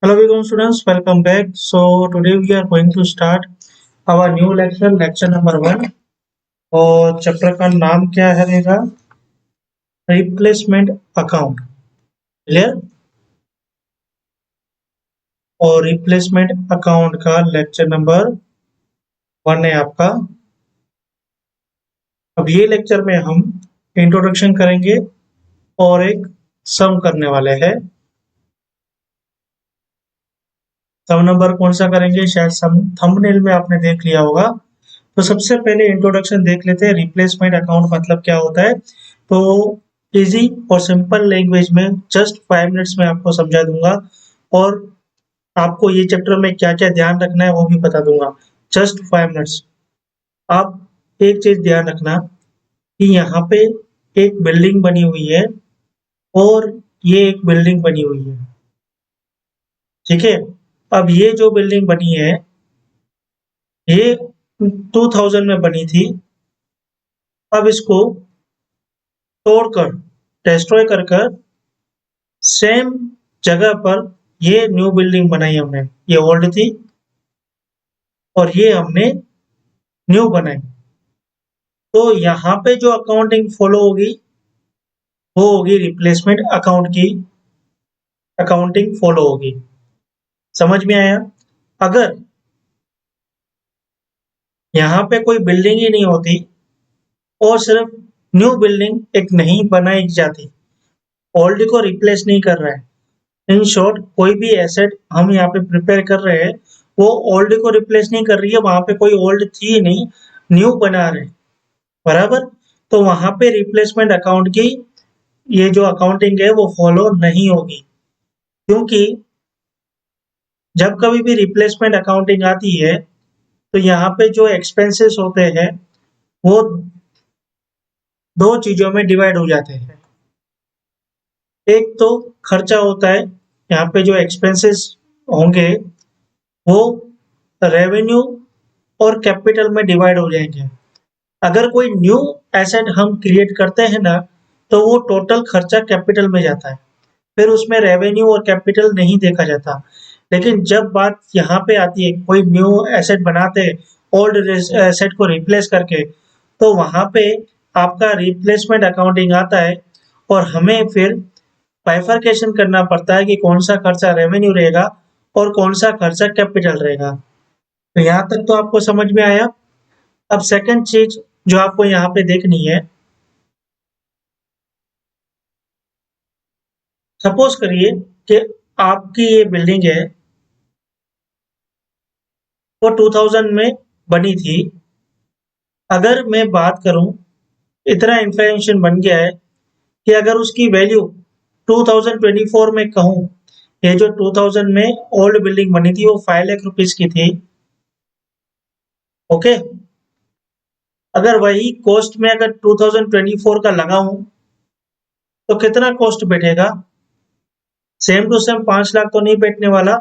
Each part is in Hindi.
Hello, welcome students. Welcome back. So today we are going to start our new lecture number 1 और चैप्टर का नाम क्या है रहेगा रिप्लेसमेंट अकाउंट क्लियर और रिप्लेसमेंट अकाउंट का लेक्चर नंबर 1 है आपका। अब ये लेक्चर में हम इंट्रोडक्शन करेंगे और एक सम करने वाले हैं। सम नंबर कौन सा करेंगे शायद थंबनेल में आपने देख लिया होगा। तो सबसे पहले इंट्रोडक्शन देख लेते हैं रिप्लेसमेंट अकाउंट मतलब क्या होता है। तो इजी और सिंपल लैंग्वेज में जस्ट 5 मिनट्स में आपको समझा दूंगा और आपको ये चैप्टर में क्या क्या ध्यान रखना है वो भी बता दूंगा। Just 5 minutes. आप एक चीज ध्यान रखना कि यहाँ पे एक बिल्डिंग बनी हुई है और ये एक बिल्डिंग बनी हुई है, ठीक है। अब ये जो बिल्डिंग बनी है ये 2000 में बनी थी। अब इसको तोड़कर डिस्ट्रॉय कर कर सेम जगह पर ये न्यू बिल्डिंग बनाई हमने। ये ओल्ड थी और ये हमने न्यू बनाई। तो यहाँ पे जो अकाउंटिंग फॉलो होगी वो होगी रिप्लेसमेंट अकाउंट की अकाउंटिंग फॉलो होगी। समझ में आया? अगर यहाँ पे कोई बिल्डिंग ही नहीं होती और सिर्फ न्यू बिल्डिंग एक नहीं बनाई जाती, ओल्ड को रिप्लेस नहीं कर रहा है, इन शॉर्ट कोई भी एसेट हम यहाँ पे प्रिपेयर कर रहे हैं वो ओल्ड को रिप्लेस नहीं कर रही है, वहां पे कोई ओल्ड थी ही नहीं, न्यू बना रहे बराबर। तो वहां पे रिप्लेसमेंट अकाउंट की ये जो अकाउंटिंग है वो फॉलो नहीं होगी, क्योंकि जब कभी भी रिप्लेसमेंट अकाउंटिंग आती है तो यहाँ पे जो एक्सपेंसेस होते हैं वो दो चीजों में डिवाइड हो जाते हैं। एक तो खर्चा होता है, यहाँ पे जो एक्सपेंसेस होंगे वो रेवेन्यू और कैपिटल में डिवाइड हो जाएंगे। अगर कोई न्यू एसेट हम क्रिएट करते हैं ना तो वो टोटल खर्चा कैपिटल में जाता है, फिर उसमें रेवेन्यू और कैपिटल नहीं देखा जाता। लेकिन जब बात यहाँ पे आती है कोई न्यू एसेट बनाते हैं ओल्ड एसेट को रिप्लेस करके, तो वहां पे आपका रिप्लेसमेंट अकाउंटिंग आता है और हमें फिर बाइफरकेशन करना पड़ता है कि कौन सा खर्चा रेवेन्यू रहेगा और कौन सा खर्चा कैपिटल रहेगा। तो यहाँ तक तो आपको समझ में आया। अब सेकंड चीज जो आपको यहाँ पे देखनी है, सपोज करिए कि आपकी ये बिल्डिंग है वो 2000 में बनी थी। अगर मैं बात करूं, इतना इंफॉर्मेशन बन गया है कि अगर उसकी वैल्यू 2024 में कहूं, ये जो 2000 में ओल्ड बिल्डिंग बनी थी वो 5 लाख रुपीस की थी, ओके। अगर वही कॉस्ट में अगर 2024 का लगाऊं तो कितना कॉस्ट बैठेगा? सेम टू सेम 5 लाख तो नहीं बैठने वाला,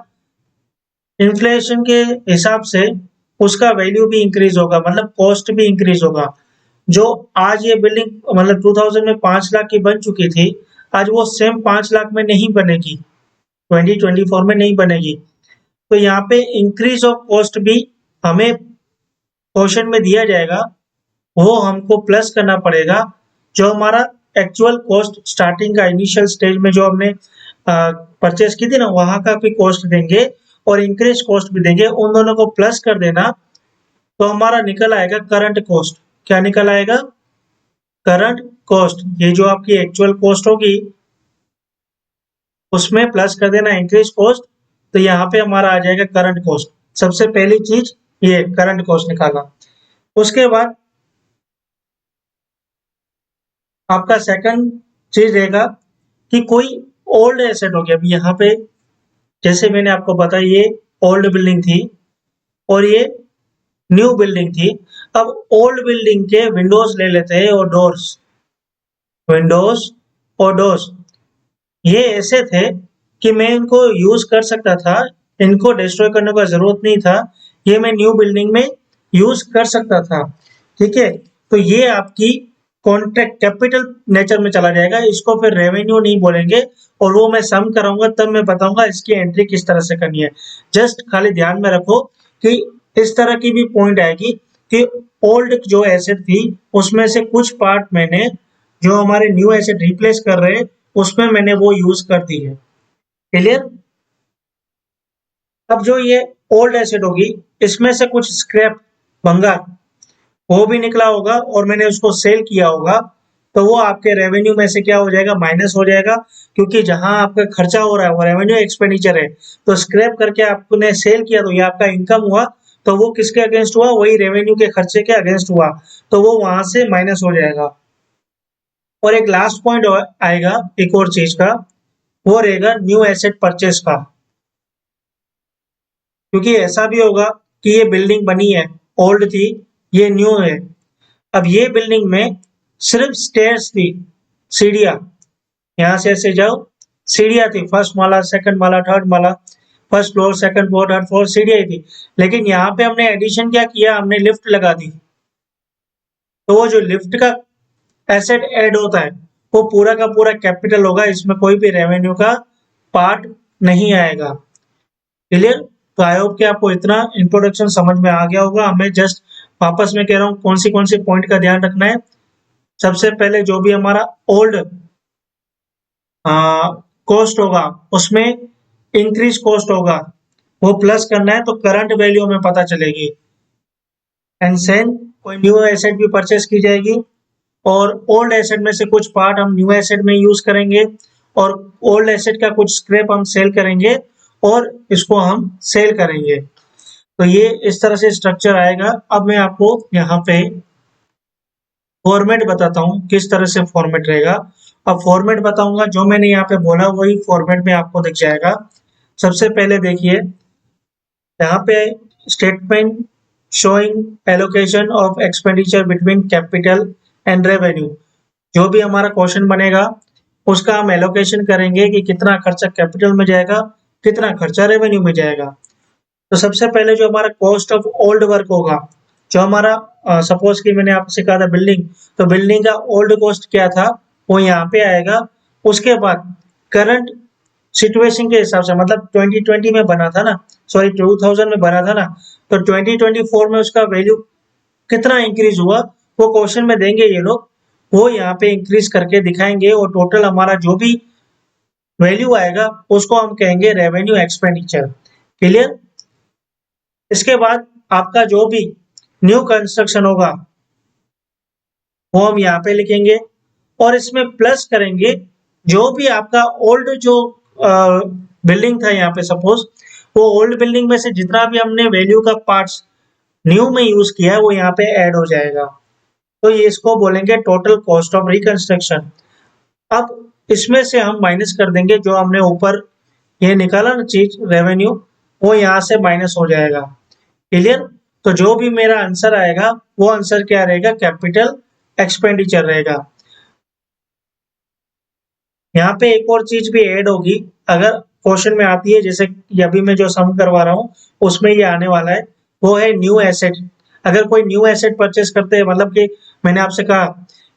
इन्फ्लेशन के हिसाब से उसका वैल्यू भी इंक्रीज होगा, मतलब कॉस्ट भी इंक्रीज होगा। जो आज ये बिल्डिंग मतलब 2000 में 5 लाख की बन चुकी थी, आज वो सेम 5 लाख में नहीं बनेगी, 2024 में नहीं बनेगी। तो यहाँ पे इंक्रीज ऑफ कॉस्ट भी हमें क्वेश्चन में दिया जाएगा, वो हमको प्लस करना पड़ेगा। जो हमारा एक्चुअल कॉस्ट स्टार्टिंग का इनिशियल स्टेज में जो हमने परचेस की थी ना, वहां का भी कॉस्ट देंगे और इंक्रीज कॉस्ट भी देंगे, उन दोनों को प्लस कर देना तो हमारा निकल आएगा करंट कॉस्ट। क्या निकल आएगा? Current cost. ये जो आपकी एक्चुअल कॉस्ट होगी उसमें प्लस कर देना इंक्रीज कॉस्ट, तो यहाँ पे हमारा आ जाएगा करंट कॉस्ट। सबसे पहली चीज ये करंट कॉस्ट निकाला। उसके बाद आपका सेकंड चीज रहेगा कि कोई ओल्ड एसेट हो गया। अभी यहाँ पे जैसे मैंने आपको बताया ये ओल्ड बिल्डिंग थी और ये न्यू बिल्डिंग थी। अब ओल्ड बिल्डिंग के विंडोज ले लेते हैं और डोर्स, विंडोज और डोर्स ये ऐसे थे कि मैं इनको यूज कर सकता था, इनको डिस्ट्रॉय करने का जरूरत नहीं था, ये मैं न्यू बिल्डिंग में यूज कर सकता था, ठीक है। तो ये आपकी कॉन्ट्रैक्ट कैपिटल नेचर में चला जाएगा, इसको फिर रेवेन्यू नहीं बोलेंगे और वो मैं सम कराऊंगा तब मैं बताऊंगा इसकी एंट्री किस तरह से करनी है। जस्ट खाली ध्यान में रखो कि इस तरह की भी पॉइंट आएगी कि ओल्ड जो एसेट थी उसमें से कुछ पार्ट मैंने जो हमारे न्यू एसेट रिप्लेस कर रहे हैं उसमें मैंने वो यूज कर दी है। क्लियर? अब जो ये ओल्ड एसेट होगी इसमें से कुछ स्क्रैप भंगार वो भी निकला होगा और मैंने उसको सेल किया होगा, तो वो आपके रेवेन्यू में से क्या हो जाएगा, माइनस हो जाएगा, क्योंकि जहां आपका खर्चा हो रहा है वो रेवेन्यू एक्सपेंडिचर है, तो स्क्रैप करके आपने सेल किया तो ये आपका इनकम हुआ, तो वो किसके अगेंस्ट हुआ, वही रेवेन्यू के खर्चे के अगेंस्ट हुआ, तो वो वहां से माइनस हो जाएगा। और एक लास्ट पॉइंट आएगा एक और चीज का, वो रहेगा न्यू एसेट परचेस का, क्योंकि ऐसा भी होगा कि ये बिल्डिंग बनी है, ओल्ड थी, ये न्यू है। अब ये बिल्डिंग में सिर्फ स्टेयर्स थी, सीढ़ियां, यहाँ से ऐसे जाओ, सीढ़ियां थी, फर्स्ट माला, सेकंड माला, थर्ड माला, first floor, second floor, third floor, सीढ़ियां थी। लेकिन यहाँ पे हमने एडिशन क्या किया, हमने लिफ्ट लगा दी, तो वो जो लिफ्ट का एसेट ऐड होता है वो पूरा का पूरा कैपिटल होगा, इसमें कोई भी रेवेन्यू का पार्ट नहीं आएगा। क्लियर? तो आई होप कि आपको इतना इंट्रोडक्शन समझ में आ गया होगा। हमें जस्ट वापस में कह रहा हूँ कौन सी पॉइंट का ध्यान रखना है। सबसे पहले जो भी हमारा ओल्ड कॉस्ट होगा उसमें इंक्रीज कॉस्ट होगा, वो प्लस करना है तो करंट वैल्यू में पता चलेगी। एंड सेन कोई न्यू एसेट भी परचेस की जाएगी और ओल्ड एसेट में से कुछ पार्ट हम न्यू एसेट में यूज करेंगे और ओल्ड एसेट का कुछ स्क्रैप हम सेल करेंगे और इसको हम सेल करेंगे। तो ये इस तरह से स्ट्रक्चर आएगा। अब मैं आपको यहाँ पे फॉर्मेट बताता हूँ किस तरह से फॉर्मेट रहेगा। अब फॉर्मेट बताऊंगा, जो मैंने यहाँ पे बोला वही फॉर्मेट में आपको दिख जाएगा। सबसे पहले देखिए यहाँ पे statement showing allocation of expenditure between capital and revenue. जो भी हमारा क्वेश्चन बनेगा उसका हम एलोकेशन करेंगे कि कितना खर्चा कैपिटल में जाएगा, कितना खर्चा रेवेन्यू में जाएगा। तो सबसे पहले जो हमारा कॉस्ट ऑफ ओल्ड वर्क होगा, जो हमारा सपोज कि मैंने आपसे कहा था बिल्डिंग, तो बिल्डिंग का ओल्ड कॉस्ट क्या था वो यहाँ पे आएगा। उसके बाद करंट सिचुएशन के हिसाब से, मतलब 2020 में बना था ना, सॉरी 2000 में बना था ना, तो 2024 में उसका वैल्यू कितना इंक्रीज हुआ वो क्वेश्चन में देंगे ये लोग, वो यहाँ पे इंक्रीज करके दिखाएंगे और टोटल हमारा जो भी वैल्यू आएगा उसको हम कहेंगे रेवेन्यू एक्सपेंडिचर। क्लियर? इसके बाद आपका जो भी न्यू कंस्ट्रक्शन होगा वो हम यहाँ पे लिखेंगे और इसमें प्लस करेंगे जो भी आपका ओल्ड जो बिल्डिंग था, यहाँ पे सपोज वो ओल्ड बिल्डिंग में से जितना भी हमने वैल्यू का पार्ट्स न्यू में यूज किया है वो यहाँ पे ऐड हो जाएगा, तो ये इसको बोलेंगे टोटल कॉस्ट ऑफ रिकंस्ट्रक्शन। अब इसमें से हम माइनस कर देंगे जो हमने ऊपर ये निकाला ना चीज रेवेन्यू, वो यहाँ से माइनस हो जाएगा। क्लियर? तो जो भी मेरा आंसर आएगा वो आंसर क्या रहेगा, कैपिटल एक्सपेंडिचर रहेगा। यहाँ पे एक और चीज भी ऐड होगी, अगर क्वेश्चन में आती है, जैसे अभी मैं जो सम करवा रहा हूँ उसमें ये आने वाला है, वो है न्यू एसेट। अगर कोई न्यू एसेट परचेस करते हैं, मतलब कि मैंने आपसे कहा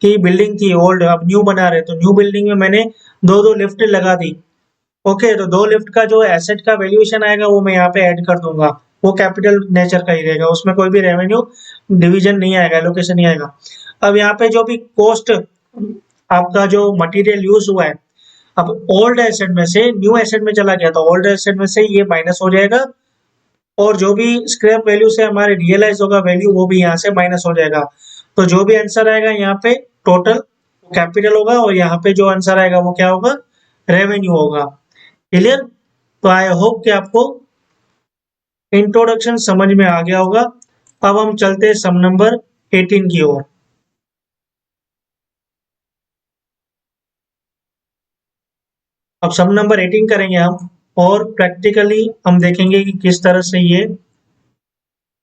कि बिल्डिंग थी ओल्ड, अब न्यू बना रहे, तो न्यू बिल्डिंग में मैंने दो दो लिफ्ट लगा दी। ओके, तो दो लिफ्ट का जो एसेट का वैल्यूएशन आएगा वो मैं यहाँ पे ऐड कर दूंगा, वो कैपिटल नेचर का ही रहेगा, उसमें कोई भी रेवेन्यू डिवीजन नहीं आएगा, एलोकेशन नहीं आएगा। अब यहाँ पे जो भी कॉस्ट आपका जो मटेरियल यूज हुआ है, अब ओल्ड एसेट में से न्यू एसेट में चला गया तो ओल्ड एसेट में से ये माइनस हो जाएगा और जो भी स्क्रैप वैल्यू से हमारे रियलाइज होगा वैल्यू वो भी यहाँ से माइनस हो जाएगा। तो जो भी आंसर आएगा यहाँ पे टोटल कैपिटल होगा और यहाँ पे जो आंसर आएगा वो क्या होगा, रेवेन्यू होगा। क्लियर? तो आई होप कि आपको इंट्रोडक्शन समझ में आ गया होगा। अब हम चलते हैं सम नंबर 18 की ओर। अब सम नंबर 18 करेंगे हम और प्रैक्टिकली हम देखेंगे कि किस तरह से ये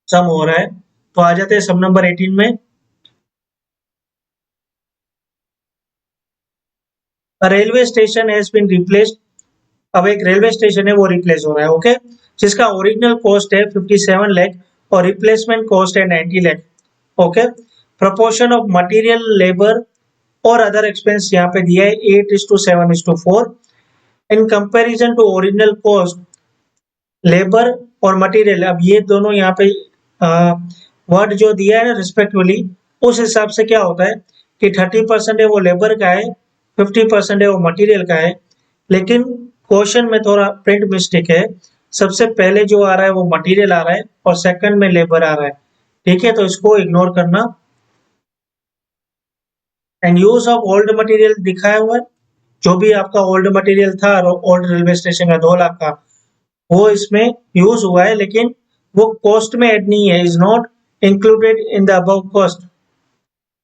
सम हो रहा है। तो आ जाते हैं सम नंबर 18 में। Railway station has been replaced. अब एक रेलवे स्टेशन है वो रिप्लेस हो रहा है, ओके, जिसका ओरिजिनल कॉस्ट है 57 लाख और रिप्लेसमेंट कॉस्ट है 90 lakh. Okay, proportion of material labour और अदर एक्सपेंस यहाँ पे दिया है 8:7:4 in comparison to original cost labour और मटेरियल। अब ये दोनों यहाँ पे वर्ड जो दिया है ना रिस्पेक्टिवली, उस हिसाब से क्या होता है कि 30% है वो लेबर का है, 50% है वो मटेरियल का है। लेकिन क्वेश्चन में थोड़ा प्रिंट मिस्टेक है, सबसे पहले जो आ रहा है वो मटेरियल आ रहा है और सेकंड में लेबर आ रहा है। ठीक है, तो इसको इग्नोर करना। And use of old material दिखाया हुआ है, जो भी आपका ओल्ड मटेरियल था ओल्ड रेलवे स्टेशन का 2 लाख का, वो इसमें यूज हुआ है, लेकिन वो कॉस्ट में ऐड नहीं है, is not included in the above cost.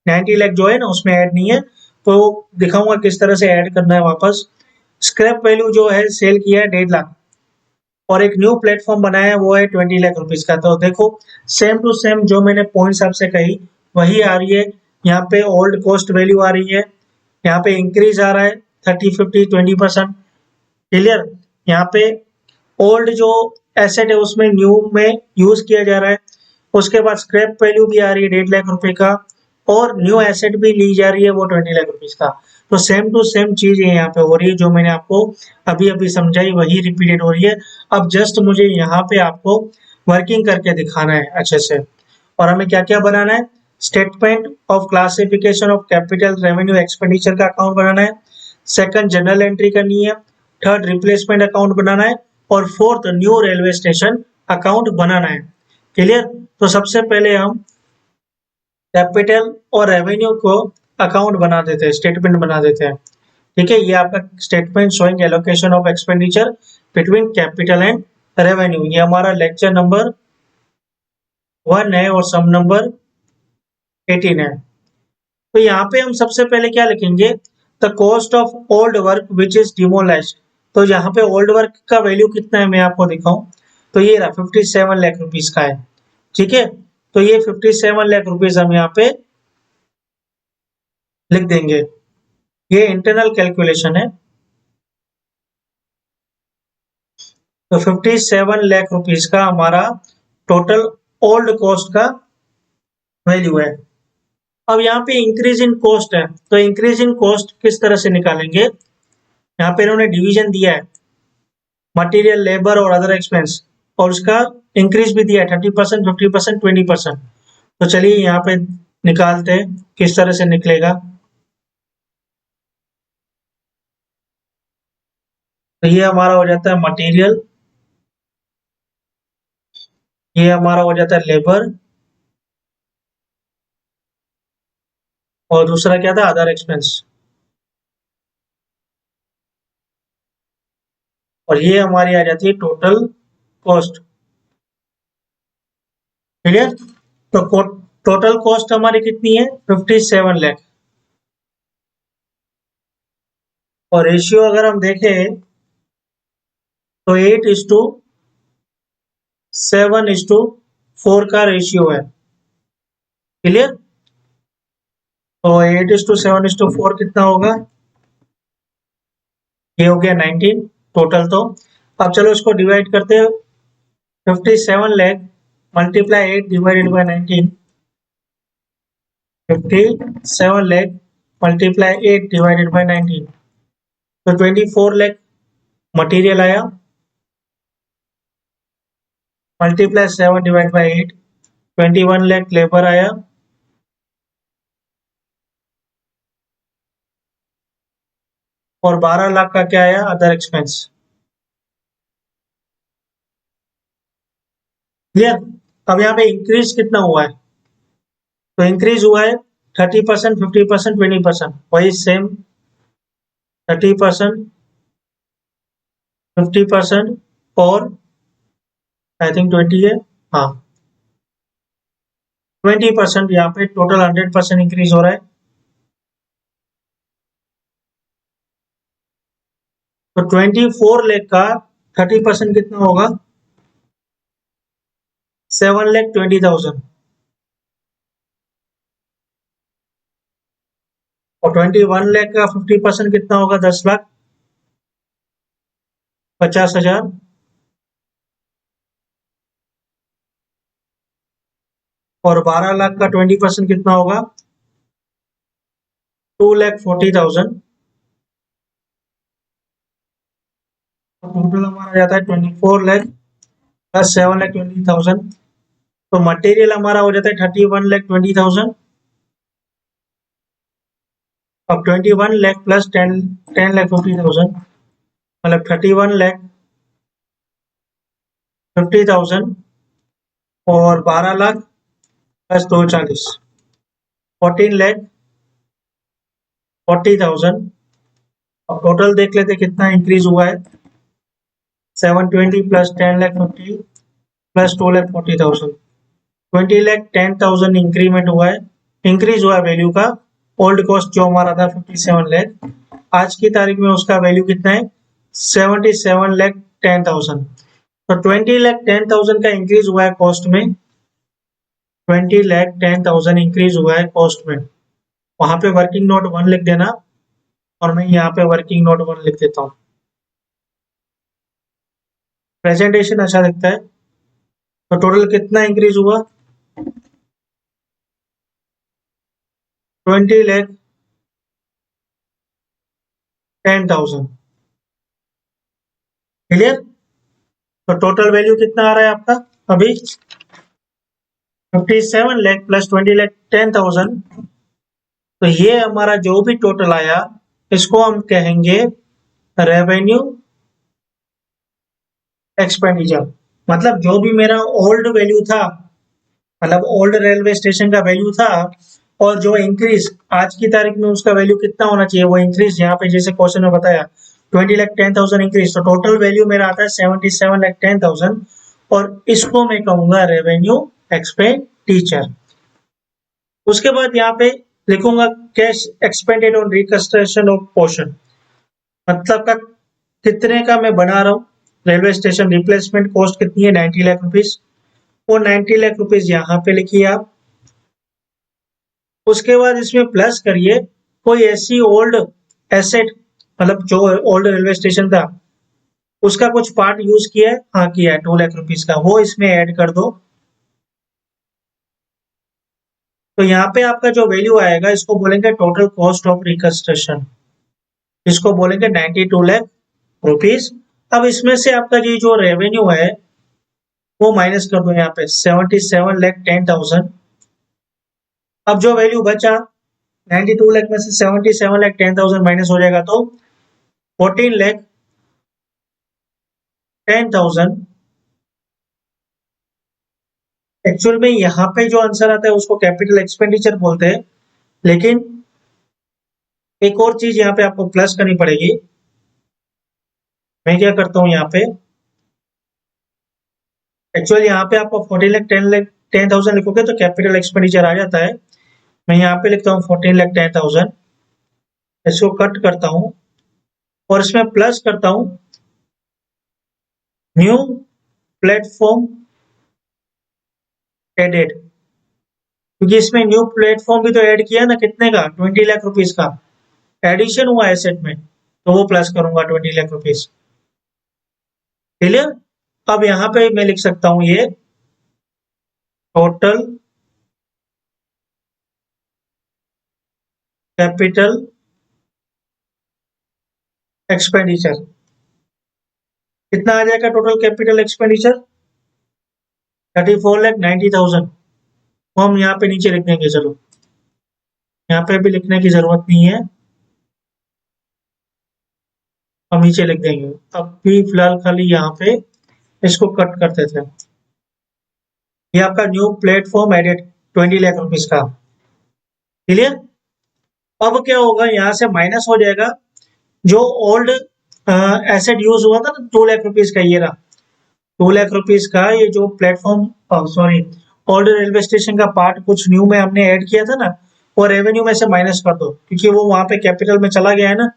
90 lakh जो है ना उसमें ऐड नहीं है, तो दिखाऊंगा किस तरह से ऐड करना है वापस। स्क्रैप वैल्यू जो है सेल किया है 1.5 लाख और एक न्यू प्लेटफॉर्म बनाया है वो है 20 लाख रुपीज का। तो देखो सेम टू सेम जो मैंने पॉइंट्स आपसे कही वही आ रही है। यहाँ पे ओल्ड कॉस्ट वैल्यू आ रही है, यहाँ पे इंक्रीज आ रहा है 30, 50, 20%। क्लियर? यहाँ पे ओल्ड जो एसेट है उसमें न्यू में यूज किया जा रहा है। उसके बाद स्क्रैप वैल्यू भी आ रही है 1.5 लाख रुपए का और न्यू एसेट भी ली जा रही है वो 20 लाख रुपीज का। तो सेम टू सेम चीज यहाँ पे हो रही है, जो मैंने आपको अभी अभी समझाई वही रिपीटेड हो रही है। अब जस्ट मुझे यहाँ पे आपको वर्किंग करके दिखाना है अच्छे से। और हमें क्या क्या बनाना है? Statement of classification of capital revenue expenditure का अकाउंट बनाना है, सेकंड जनरल एंट्री करनी है, थर्ड रिप्लेसमेंट अकाउंट बनाना है और fourth new railway station account बनाना है। क्लियर? तो सबसे पहले हम कैपिटल और रेवेन्यू को अकाउंट बना देते हैं, स्टेटमेंट बना देते हैं। ठीक है, ये आपका statement showing allocation of expenditure between capital and revenue, ये हमारा लेक्चर नंबर 1 है और सम नंबर 18 है। तो यहाँ पे हम सबसे पहले क्या लिखेंगे? The cost of old work which is demolised. तो यहाँ पे ओल्ड वर्क का वैल्यू कितना है मैं आपको दिखाऊं, तो ये रहा 57 लाख रुपीज का है। ठीक है, तो ये 57 लाख रुपीज हम यहाँ पे लिख देंगे। ये इंटरनल कैलकुलेशन है। तो 57 लाख रुपीज का हमारा टोटल ओल्ड कॉस्ट का वैल्यू है। अब यहाँ पे इंक्रीज इन कॉस्ट है, तो इंक्रीज इन कॉस्ट किस तरह से निकालेंगे? यहाँ पे इन्होंने डिवीजन दिया है मटेरियल, लेबर और अदर एक्सपेंस, और उसका इंक्रीज भी दिया है 30%, 50%, 20%। तो चलिए यहाँ पे निकालते हैं किस तरह से निकलेगा। तो ये हमारा हो जाता है मटेरियल, ये हमारा हो जाता है लेबर और दूसरा क्या था? Other expense. और ये हमारी आ जाती है टोटल कॉस्ट। क्लियर? तो टोटल कॉस्ट हमारी कितनी है? 57 लाख। और रेशियो अगर हम देखें तो 8:7:4 का रेशियो है। क्लियर? तो 8:7:4 कितना होगा? ये हो गया 19 टोटल। तो अब चलो इसको डिवाइड करते हैं। 57 lakh multiply 8 divided by 19, 57 lakh multiply 8 divided by 19, तो 24 लाख मटेरियल आया, multiply 7 divide by 8, 21 lakh labour आया, और 12 लाख का क्या आया? Other expense. क्लियर? अब यहाँ पे इंक्रीज कितना हुआ है? तो इंक्रीज हुआ है 30%, 50%, 20%, वही सेम 30%, 50% और आई थिंक 20 है, हाँ 20%। यहाँ पे टोटल 100% इंक्रीज हो रहा है। तो 24 लाख का 30% कितना होगा? 7,20,000। और 21 लाख का 50% कितना होगा? 10,50,000। और 12 लाख का 20% कितना होगा? 2,40,000, टोटल हमारा जाता है 24 लाख प्लस 7,20,000, तो मटेरियल हमारा हो जाता है 31,20,000। अब 21 लाख प्लस 10,50,000 मतलब 31,50,000 और 12 लाख प्लस 240 14,40,000। अब टोटल देख लेते कितना इंक्रीज हुआ है। 720 प्लस 10,50,000 प्लस 2,40,000, 20,10,000 इंक्रीमेंट हुआ है, इंक्रीज हुआ है वैल्यू का। ओल्ड कॉस्ट जो हमारा था 57 लाख, आज की तारीख में उसका वैल्यू कितना है 77,10,000। तो 20,10,000 का इंक्रीज हुआ है कॉस्ट में, 20,10,000 इंक्रीज हुआ है कॉस्ट में। वहां पे वर्किंग नोट 1 लिख देना और मैं यहाँ पे वर्किंग नोट 1 लिख देता हूँ। प्रेजेंटेशन अच्छा दिखता है। तो टोटल कितना इंक्रीज हुआ 20,10,000। क्लियर। तो टोटल वैल्यू कितना आ रहा है आपका अभी 57 लाख प्लस 20,10,000। तो ये हमारा जो भी टोटल आया इसको हम कहेंगे रेवेन्यू एक्सपेंडिचर। मतलब जो भी मेरा ओल्ड वैल्यू था, मतलब ओल्ड रेलवे स्टेशन का वैल्यू था, और जो इंक्रीज आज की तारीख में उसका वैल्यू कितना होना चाहिए, वो इंक्रीज यहाँ पे जैसे क्वेश्चन में बताया 20,10,000 इंक्रीज, तो टोटल वैल्यू मेरा आता है 77,10,000 और इसको मैं कहूंगा रेवेन्यू एक्सपेंडिचर। उसके बाद यहाँ पे लिखूंगा cash expanded on reconstruction of portion, मतलब का कितने का मैं बना रहा हूँ। रेलवे स्टेशन रिप्लेसमेंट कॉस्ट कितनी है 90 लाख रुपीज, वो 90 लाख रुपीज यहाँ पे लिखिए आप। उसके बाद इसमें प्लस करिए कोई ऐसी ओल्ड एसेट, मतलब जो ओल्ड रेलवे स्टेशन था उसका कुछ पार्ट यूज किया है, हाँ किया है 2 लाख रुपीज का, वो इसमें ऐड कर दो। तो यहाँ पे आपका जो वैल्यू आएगा इसको बोलेंगे टोटल कॉस्ट ऑफ रिकंस्ट्रक्शन, इसको बोलेंगे 92 लाख रुपीज। अब इसमें से आपका ये जो रेवेन्यू है वो माइनस कर दो यहाँ पे 77,10,000। अब जो वैल्यू बचा 92 लाख में से 77,10,000 माइनस हो जाएगा तो 14,10,000। एक्चुअल में यहाँ पे जो आंसर आता है उसको कैपिटल एक्सपेंडिचर बोलते हैं, लेकिन एक और चीज यहाँ पे आपको प्लस करनी पड़ेगी। मैं क्या करता हूँ यहाँ पे, एक्चुअली यहाँ पे आपको 14,10,000 लिखोगे तो कैपिटल एक्सपेंडिचर आ जाता है। मैं यहाँ पे लिखता हूँ 14,10,000, इसको कट करता हूँ और इसमें प्लस करता हूँ न्यू प्लेटफॉर्म एडेड, क्योंकि इसमें न्यू प्लेटफॉर्म भी तो ऐड किया ना, कितने का 20 लाख रुपीज का एडिशन हुआ एसेट में, तो वो प्लस करूंगा 20 लाख रुपीज। क्लियर। अब यहाँ पे मैं लिख सकता हूँ ये टोटल कैपिटल एक्सपेंडिचर कितना आ जाएगा, टोटल कैपिटल एक्सपेंडिचर 34,90,000। वो हम यहाँ पे नीचे लिख देंगे, चलो यहाँ पे भी लिखने की जरूरत नहीं है, हम नीचे लिख देंगे। अब भी फिलहाल खाली यहाँ पे इसको कट करते थे। ये आपका new platform added 20 lakh rupees का। क्लियर। अब क्या होगा, यहाँ से माइनस हो जाएगा जो ओल्ड एसेट यूज हुआ था ना 2 लाख रुपीज का, ये रहा 2 लाख रुपीज का ये जो platform, sorry old railway station का पार्ट कुछ न्यू में हमने ऐड किया था ना, वो रेवेन्यू में से माइनस कर दो, क्योंकि वो वहां पे कैपिटल में चला गया है ना,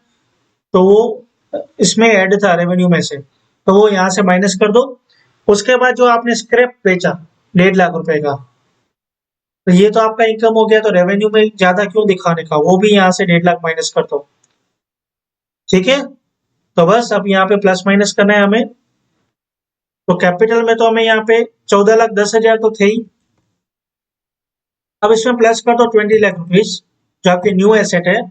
तो वो इसमें ऐड था रेवेन्यू में से, तो वो यहाँ से माइनस कर दो। उसके बाद जो आपने स्क्रैप बेचा 1.5 लाख रुपए का, तो ये तो आपका इनकम हो गया, तो रेवेन्यू में ज्यादा क्यों दिखाने का, वो भी यहाँ से 1.5 लाख माइनस कर दो। ठीक है। तो बस अब यहाँ पे प्लस माइनस करना है हमें। तो कैपिटल में तो हमें यहाँ पे 14,10,000 तो थे ही, अब इसमें प्लस कर दो 20 लाख रुपीज जो आपकी न्यू एसेट है,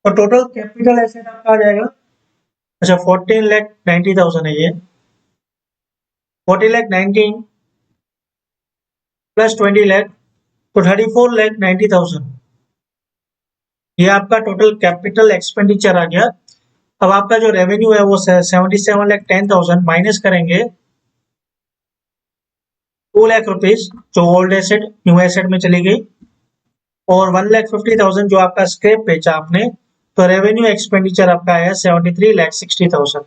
और टोटल कैपिटल एसेट आपका आ जाएगा, अच्छा 14,90,000 है ये, 40,90,000 प्लस 20,00,000 तो 34,90,000, ये आपका टोटल कैपिटल एक्सपेंडिचर आ गया। अब आपका जो रेवेन्यू है वो 77,10,000 माइनस करेंगे 2,00,000 रुपीज जो ओल्ड एसेट न्यू एसेट में चली गई, और 1,50,000 जो आपका स्क्रैप बेचा आपने, तो रेवेन्यू एक्सपेंडिचर आपका आया 73,60,000।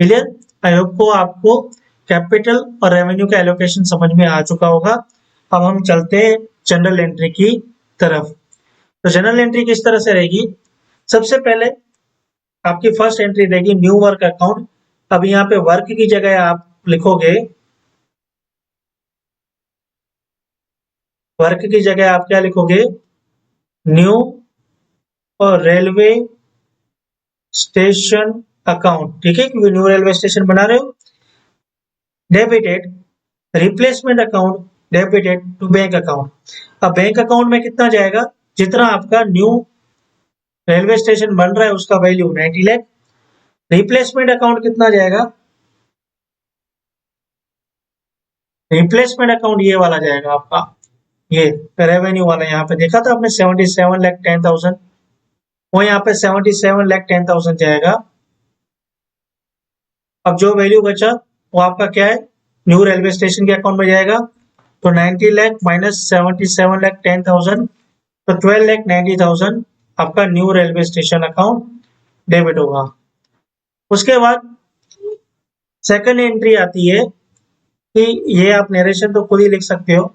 क्लियर? आई होप को आपको कैपिटल और रेवेन्यू का एलोकेशन समझ में आ चुका होगा। अब हम चलते हैं जनरल एंट्री की तरफ। तो जनरल एंट्री किस तरह से रहेगी? सबसे पहले आपकी फर्स्ट एंट्री रहेगी न्यू वर्क अकाउंट। अब यहाँ पे वर्क की जगह आप लिखोगे, वर्क की जगह आप क्या लिखोगे? न्यू और रेलवे स्टेशन अकाउंट, ठीक है, क्योंकि न्यू रेलवे स्टेशन बना रहे हो। Debited replacement account, debited to bank account. अब बैंक अकाउंट में कितना जाएगा? जितना आपका न्यू रेलवे स्टेशन बन रहा है उसका वैल्यू 90 लाख। रिप्लेसमेंट अकाउंट कितना जाएगा? रिप्लेसमेंट अकाउंट ये वाला जाएगा आपका, ये रेवेन्यू वाला, यहाँ पे देखा था आपने 77,10,000, वो यहाँ पे 77,10,000 जाएगा। अब जो वैल्यू बचा वो आपका क्या है? न्यू रेलवे स्टेशन के अकाउंट में जाएगा, तो 90 लाख माइनस 77,10,000, तो 12,90,000 आपका new railway station account debit होगा। उसके बाद सेकंड एंट्री आती है कि ये आप नरेशन तो खुद ही लिख सकते हो,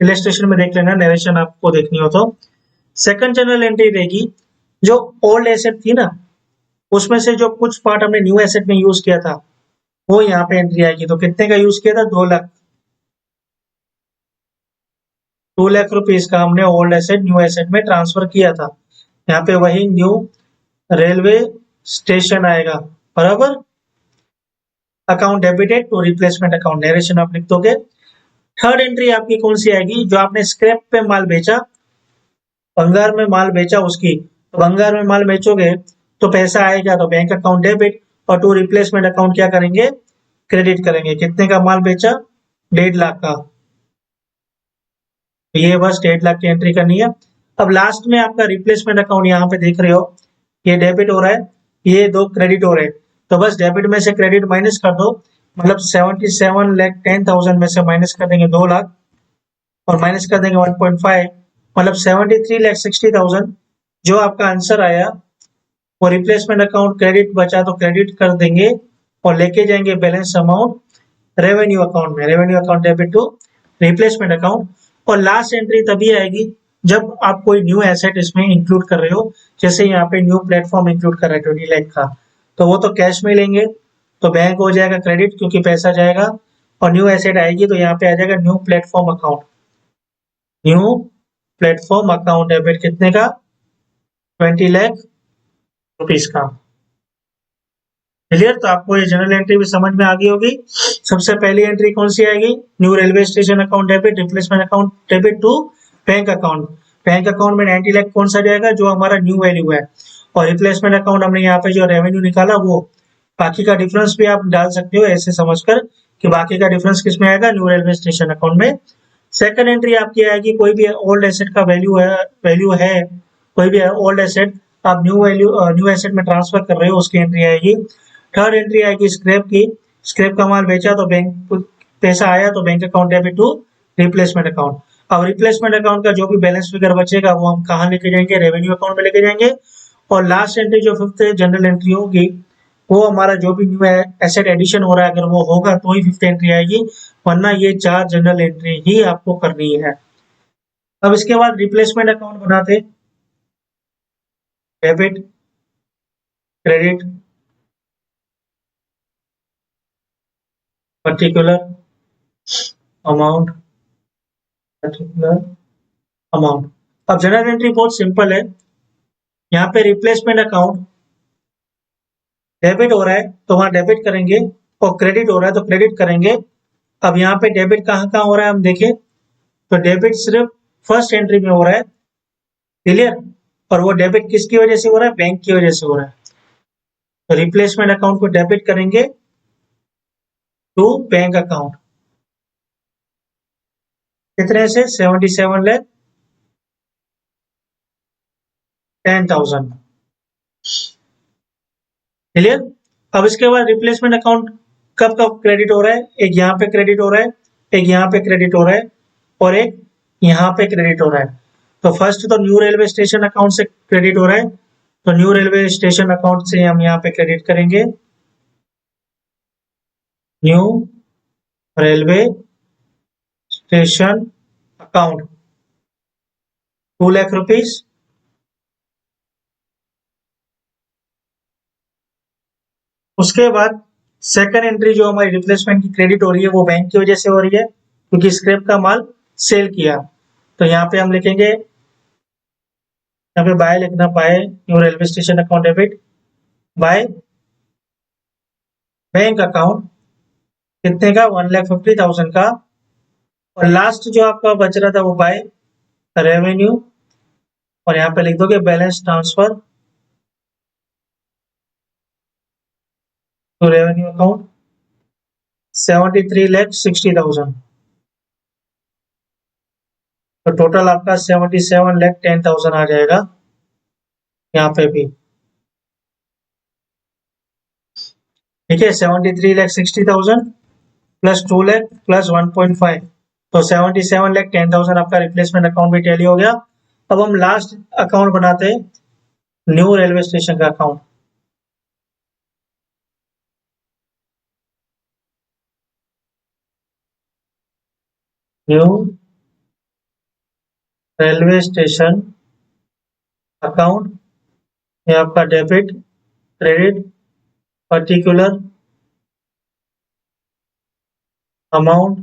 इलस्ट्रेशन में देख लेना, नरेशन आपको देखनी हो तो। सेकंड जनरल एंट्री रहेगी जो ओल्ड एसेट थी ना, उसमें से जो कुछ पार्ट हमने न्यू एसेट में यूज किया था वो यहाँ पे एंट्री आएगी। तो कितने का यूज किया था? 2 लाख, 2 लाख रुपीज का हमने ओल्ड एसेट न्यू एसेट में ट्रांसफर किया था। यहाँ पे वही न्यू रेलवे स्टेशन आएगा, बराबर। Account debited to replacement account, narration आप लिख दोगे। थर्ड एंट्री आपकी कौन सी आएगी? जो आपने स्क्रैप पे माल बेचा, भंगार में माल बेचा उसकी, तो भंगार में माल बेचोगे तो पैसा आएगा तो बैंक अकाउंट डेबिट, और टू रिप्लेसमेंट अकाउंट क्या करेंगे? क्रेडिट करेंगे। कितने का माल बेचा? 1.5 लाख का, तो ये बस 1.5 लाख की एंट्री करनी है। अब लास्ट में आपका रिप्लेसमेंट अकाउंट यहाँ पे देख रहे हो, ये डेबिट हो रहा है, ये दो क्रेडिट हो रहे हैं, तो बस डेबिट में से क्रेडिट माइनस कर दो, मतलब 77,10,000 में से माइनस कर देंगे 2 लाख, और माइनस कर देंगे 1.5, मतलब 73,60,000। जो आपका आंसर आया वो रिप्लेसमेंट अकाउंट क्रेडिट बचा तो क्रेडिट कर देंगे, और लेके जाएंगे बैलेंस अमाउंट रेवेन्यू अकाउंट में, revenue account debit to replacement account. और लास्ट एंट्री तभी आएगी जब आप कोई न्यू एसेट इसमें इंक्लूड कर रहे हो, जैसे यहाँ पे न्यू प्लेटफॉर्म इंक्लूड कर रहे हैं 20 लाख का, तो वो तो कैश में लेंगे, तो बैंक हो जाएगा क्रेडिट क्योंकि पैसा जाएगा, और न्यू एसेट आएगी तो यहाँ पे आ जाएगा new platform account, new platform account debit कितने का? 20 लाख रुपीज का। क्लियर? तो आपको ये जनरल एंट्री भी समझ में आ गई होगी। सबसे पहली एंट्री कौन सी आएगी? New railway station account debit, replacement account debit to bank account. Bank account में 90 लाख कौन सा जाएगा? जो हमारा न्यू वैल्यू है, और रिप्लेसमेंट अकाउंट हमने यहाँ पे जो रेवेन्यू निकाला वो, बाकी का डिफरेंस भी आप डाल सकते हो ऐसे समझकर कि बाकी का डिफरेंस किस में आएगा? न्यू रेलवे स्टेशन अकाउंट में। सेकंड एंट्री आपकी आएगी, कोई भी ओल्ड एसेट का वैल्यू है, कोई भी ओल्ड एसेट आप न्यू एसेट में ट्रांसफर कर रहे हो, उसकी एंट्री आएगी। थर्ड एंट्री आएगी स्क्रैप की, स्क्रैप का माल बेचा तो बैंक पैसा आया तो bank account debit to replacement account. अब रिप्लेसमेंट अकाउंट का जो भी बैलेंस फिगर बचेगा वो हम कहाँ लेके जाएंगे? रेवेन्यू अकाउंट में लेके जाएंगे। और लास्ट एंट्री जो फिफ्थ जनरल एंट्री होगी वो हमारा जो भी न्यू एसेट एडिशन हो रहा है अगर वो होगा तो ही फिफ्थ एंट्री आएगी, वरना ये 4 जनरल एंट्री ही आपको करनी है। अब इसके बाद रिप्लेसमेंट अकाउंट बनाते, debit credit particular amount, particular amount. अब जनरल एंट्री बहुत सिंपल है, यहाँ पे रिप्लेसमेंट अकाउंट डेबिट हो रहा है तो वहां डेबिट करेंगे, और क्रेडिट हो रहा है तो क्रेडिट करेंगे। अब यहाँ पे डेबिट कहाँ कहाँ हो रहा है हम देखें, तो डेबिट सिर्फ फर्स्ट एंट्री में हो रहा है। क्लियर? और वो डेबिट किसकी वजह से हो रहा है? बैंक की वजह से हो रहा है। तो रिप्लेसमेंट अकाउंट को डेबिट करेंगे टू बैंक अकाउंट, कितने से? 77,10,000। क्लियर? अब इसके बाद रिप्लेसमेंट अकाउंट कब कब क्रेडिट हो रहा है? एक यहाँ पे क्रेडिट हो रहा है, एक यहाँ पे क्रेडिट हो रहा है और एक यहाँ पे क्रेडिट हो रहा है। तो फर्स्ट तो न्यू रेलवे स्टेशन अकाउंट से क्रेडिट हो रहा है, तो न्यू रेलवे स्टेशन अकाउंट से हम यहाँ पे क्रेडिट करेंगे new railway station account 2 lakh rupees. उसके बाद सेकंड एंट्री जो हमारी रिप्लेसमेंट की क्रेडिट हो रही है वो बैंक की वजह से हो रही है, क्योंकि स्क्रैप का माल सेल किया। तो यहाँ पे हम लिखेंगे, यहाँ पे बाय लिखना, by new railway station account debit by bank account, कितने का? 1,50,000 का। और लास्ट जो आपका बच रहा था वो बाय रेवेन्यू, और यहाँ पे लिख दोगे balance transfer to revenue account 73,60,000। तो टोटल आपका 77,10,000 आ जाएगा यहाँ पे भी। ठीक है, 73,60,000 प्लस 2 लाख प्लस 1.5, तो 77,10,000 आपका रिप्लेसमेंट अकाउंट भी टैली हो गया। अब हम लास्ट अकाउंट बनाते हैं, न्यू रेलवे स्टेशन का account. New railway station account, ये आपका डेबिट क्रेडिट पर्टिकुलर अमाउंट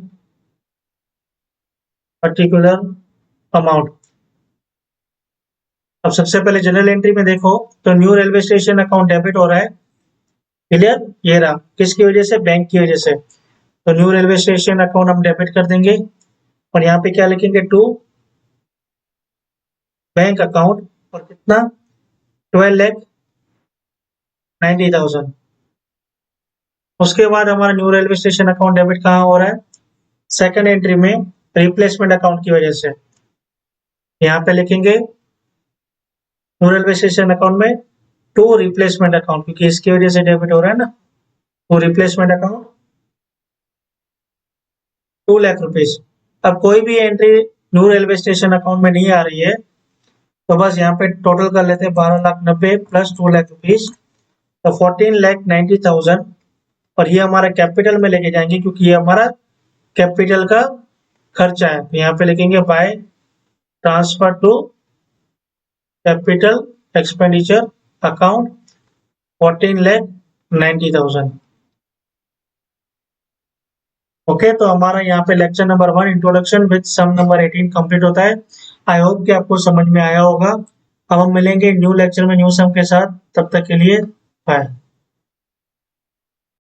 अब सबसे पहले जनरल एंट्री में देखो तो new railway station account debit हो रहा है। क्लियर? ये रहा, किसकी वजह से? बैंक की वजह से। तो न्यू रेलवे स्टेशन अकाउंट हम डेबिट कर देंगे और यहाँ पे क्या लिखेंगे? टू बैंक अकाउंट, और कितना? 12,90,000। उसके बाद हमारा new railway station account debit कहाँ हो रहा है? सेकंड एंट्री में रिप्लेसमेंट अकाउंट की वजह से। यहाँ पे लिखेंगे न्यू रेलवे स्टेशन अकाउंट में टू रिप्लेसमेंट अकाउंट, क्योंकि इसकी वजह से डेबिट हो रहा है ना। To replacement account 2 lakh rupees. अब कोई भी entry new railway station account में नहीं आ रही है, तो बस यहाँ पे टोटल कर लेते हैं 12,90,000 प्लस 2 लाख रुपीज, तो 14,90,000। और ये हमारा कैपिटल में लेके जाएंगे, क्योंकि ये हमारा कैपिटल का खर्चा है। तो यहाँ पे लिखेंगे by transfer to capital expenditure account 14,90,000। Okay, तो हमारा यहाँ पे lecture number 1 introduction with sum number 18 complete होता है। आई होप कि आपको समझ में आया होगा। अब हम मिलेंगे न्यू लेक्चर में न्यू सम के साथ, तब तक के लिए बाय।